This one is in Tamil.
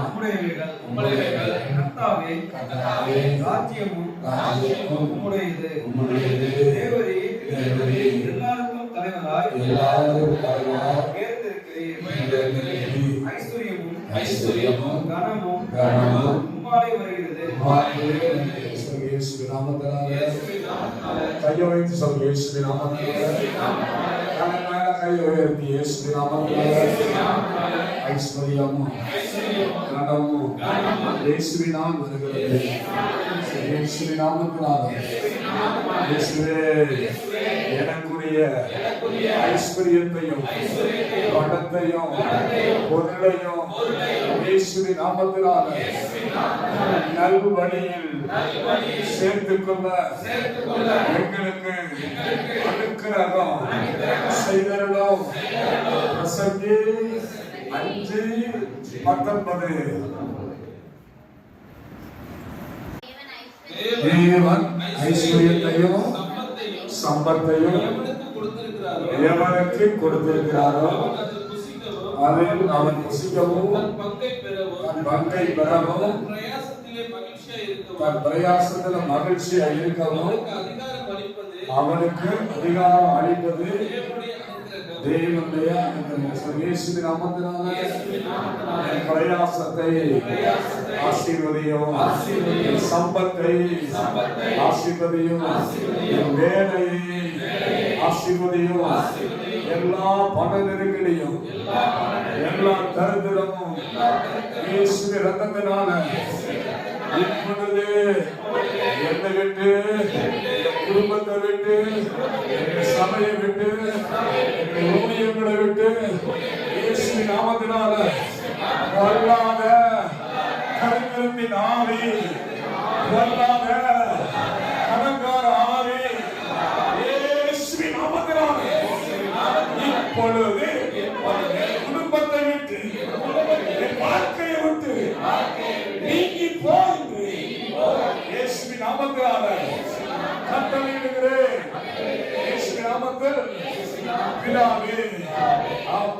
உம்முடையவைகள் கர்த்தாவே ராஜ்யமும் உம்முடையது. தேவரீர் எல்லாருக்கும் தலைவராய் உயர்ந்திருக்கிறீர். ஐஸ்வர்யமும் கனமும் உம்மாலே வருகிறது. இயேசுவின் நாமத்தினாலே கையை வைத்து சொல். இயேசுவின் நாமத்தினாலே கையை உயர்த்தி இயேசுவின் நாமத்தினாலே ஐஸ்வர்யமும் கனமும் இயேசுவினால் வருகிறது. இயேசுவின் நாமத்தினாலே இயேசுவே எனக்குரிய ஐஸ்வர்யத்தையும் பணத்தையும் பொருளையும் இயேசுவின் நாமத்தினாலே நல்வழியில் சேர்த்துக் கொள்ள எங்களுக்கு அனுக்கிரகம் செய்தருளும். பிரசங்கி 5:19. தேவன் ஐஸ்வர்யத்தையும் சம்பத்தையும் எவனுக்கு கொடுத்திருக்கிறாரோ அதில் அவன் புசிக்கவும் தன் பங்கை பெறவும் தன் பிரயாசத்தில் மகிழ்ச்சியா இருக்கவும் அவனுக்கு அதிகாரம் அளிப்பது தேவனுடைய இயேசுவின் நாமத்தினாலே என் பிரயாசத்தை ஆசீர்வதியும், என் சம்பத்தை ஆசீர்வதியும், என் வேலையை ஆசீர்வதியும், எல்லா பண நெருக்கடியும் எல்லா தரித்திரமும் இயேசுவின் இரத்தத்தினால இப்பொழுது என்னை விட்டு குடும்பத்தை விட்டு சபையை விட்டு ஊழியர்களை விட்டு இயேசுவின் நாமத்தினால வல்லாத கருத்தின் ஆவி, வல்லாத கடங்கார ஆவி இயேசுவின் நாமத்தினால இப்பொழுது குடும்பத்தை விட்டு வாழ்க்கையை விட்டு நீங்கி போன்று இயேசுவின் நாமத்தினால கட்டளையிடுகிறேன். இயேசுவின் நாமத்தில் பிதாவே ஆமென்.